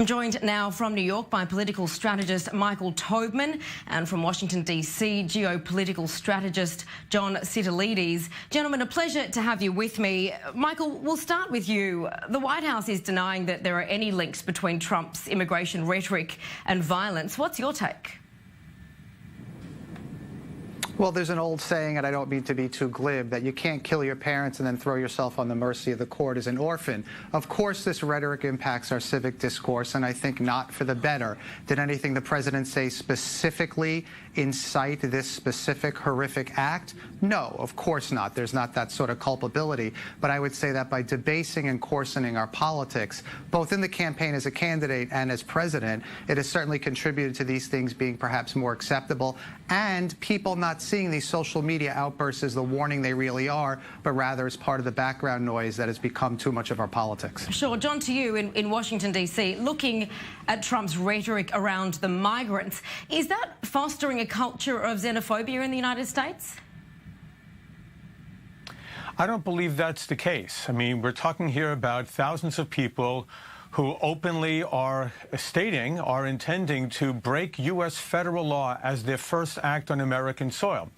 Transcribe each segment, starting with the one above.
I'm joined now from New York by political strategist Michael Taubman and from Washington, D.C., geopolitical strategist John Sitilides. Gentlemen, a pleasure to have you with me. Michael, we'll start with you. The White House is denying that there are any links between Trump's immigration rhetoric and violence. What's your take? Well, there's an old saying, and I don't mean to be too glib, that you can't kill your parents and then throw yourself on the mercy of the court as an orphan. Of course, this rhetoric impacts our civic discourse, and I think not for the better. Did anything the president say specifically incite this specific horrific act? No, of course not. There's not that sort of culpability. But I would say that by debasing and coarsening our politics, both in the campaign as a candidate and as president, it has certainly contributed to these things being perhaps more acceptable and people not seeing these social media outbursts as the warning they really are, but rather as part of the background noise that has become too much of our politics. Sure. John, to you in Washington, D.C., looking at Trump's rhetoric around the migrants, is that fostering a culture of xenophobia in the United States? I don't believe that's the case. I mean, we're talking here about thousands of people who openly are intending to break U.S. federal law as their first act on American soil.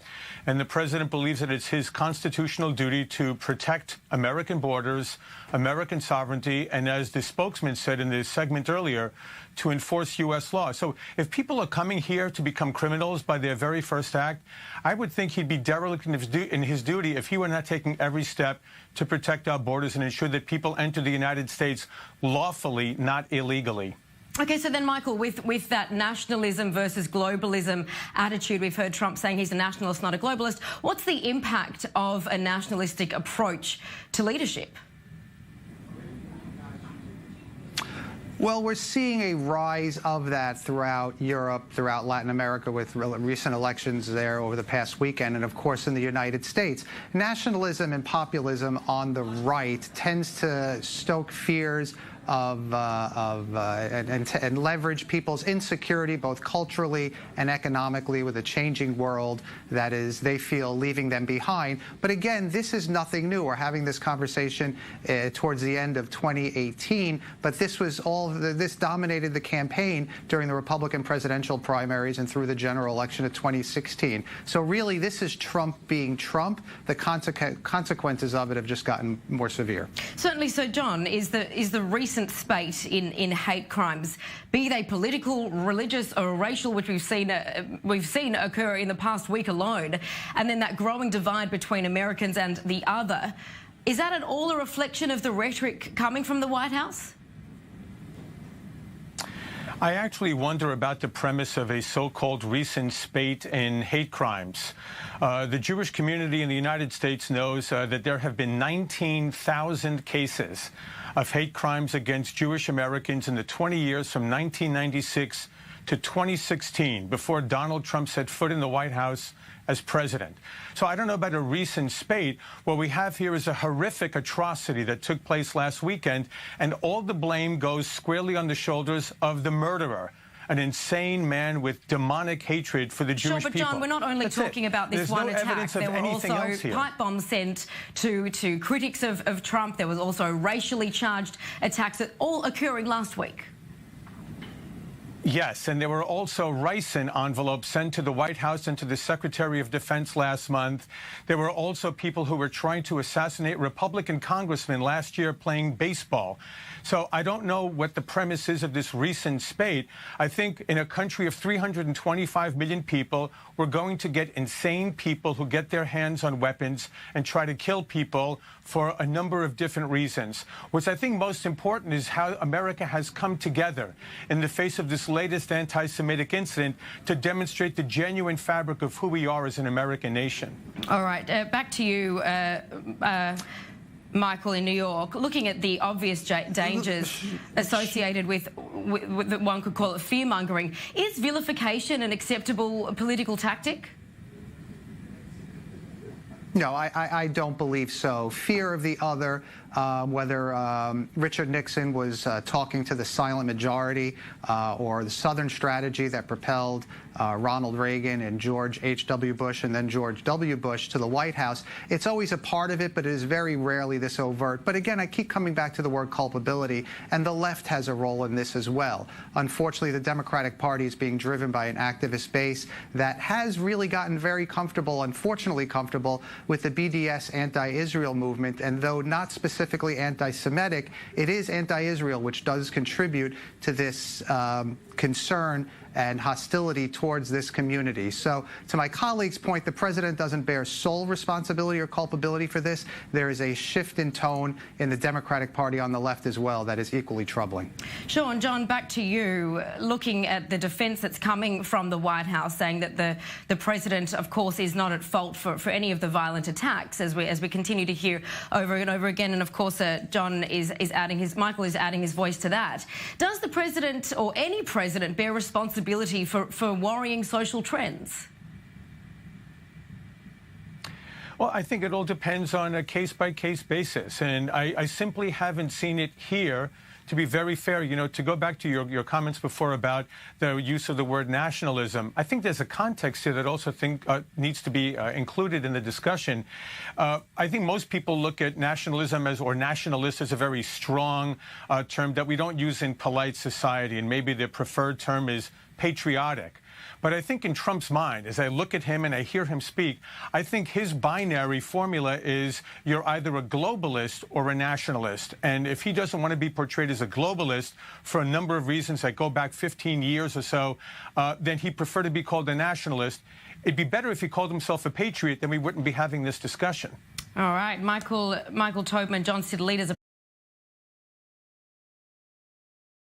And the president believes that it's his constitutional duty to protect American borders, American sovereignty, and as the spokesman said in the segment earlier, to enforce U.S. law. So if people are coming here to become criminals by their very first act, I would think he'd be derelict in his duty if he were not taking every step to protect our borders and ensure that people enter the United States lawfully, not illegally. OK, so then, Michael, with that nationalism versus globalism attitude, we've heard Trump saying he's a nationalist, not a globalist. What's the impact of a nationalistic approach to leadership? Well, we're seeing a rise of that throughout Europe, throughout Latin America, with recent elections there over the past weekend, and of course in the United States. Nationalism and populism on the right tends to stoke fears and leverage people's insecurity, both culturally and economically, with a changing world that is, they feel, leaving them behind. But again, this is nothing new. We're having this conversation towards the end of 2018, but this dominated the campaign during the Republican presidential primaries and through the general election of 2016. So really, this is Trump being Trump. The consequences of it have just gotten more severe. Certainly. So, John, is the recent spate in hate crimes, be they political, religious or racial, which we've seen occur in the past week alone, and then that growing divide between Americans and the other, is that at all a reflection of the rhetoric coming from the White House? I actually wonder about the premise of a so-called recent spate in hate crimes. The Jewish community in the United States knows that there have been 19,000 cases of hate crimes against Jewish Americans in the 20 years from 1996 to 2016, before Donald Trump set foot in the White House as president. So I don't know about a recent spate. What we have here is a horrific atrocity that took place last weekend, and all the blame goes squarely on the shoulders of the murderer, an insane man with demonic hatred for the Jewish people. Sure, but John, we're not only talking about this one attack. There were also pipe bombs sent to critics of Trump. There was also racially charged attacks, all occurring last week. Yes, and there were also ricin envelopes sent to the White House and to the Secretary of Defense last month. There were also people who were trying to assassinate Republican congressmen last year playing baseball. So I don't know what the premise is of this recent spate. I think in a country of 325 million people, we're going to get insane people who get their hands on weapons and try to kill people for a number of different reasons. What's I think most important is how America has come together in the face of this latest anti-Semitic incident to demonstrate the genuine fabric of who we are as an American nation. All right, back to you, Michael, in New York, looking at the obvious dangers associated with one could call it fear-mongering, is vilification an acceptable political tactic? No, I don't believe so. Fear of the other whether Richard Nixon was talking to the silent majority or the Southern strategy that propelled Ronald Reagan and George H.W. Bush and then George W. Bush to the White House. It's always a part of it, but it is very rarely this overt. But again, I keep coming back to the word culpability, and the left has a role in this as well. Unfortunately, the Democratic Party is being driven by an activist base that has really gotten very comfortable, unfortunately comfortable, with the BDS anti-Israel movement. And though not specifically anti-Semitic, it is anti-Israel, which does contribute to this concern and hostility towards this community. So to my colleague's point, the president doesn't bear sole responsibility or culpability for this. There is a shift in tone in the Democratic Party on the left as well that is equally troubling. Sean, John, back to you. Looking at the defence that's coming from the White House, saying that the president, of course, is not at fault for any of the violent attacks, as we continue to hear over and over again. And of course, Michael is adding his voice to that. Does the president or any president bear responsibility for worrying social trends? Well, I think it all depends on a case-by-case basis, and I simply haven't seen it here. To be very fair, you know, to go back to your comments before about the use of the word nationalism, I think there's a context here that also needs to be included in the discussion. I think most people look at nationalism or nationalist as a very strong term that we don't use in polite society, and maybe the preferred term is patriotic. But I think in Trump's mind, as I look at him and I hear him speak, I think his binary formula is you're either a globalist or a nationalist. And if he doesn't want to be portrayed as a globalist for a number of reasons that go back 15 years or so, then he'd prefer to be called a nationalist. It'd be better if he called himself a patriot, then we wouldn't be having this discussion. All right, Michael Tobman, John Sitilides.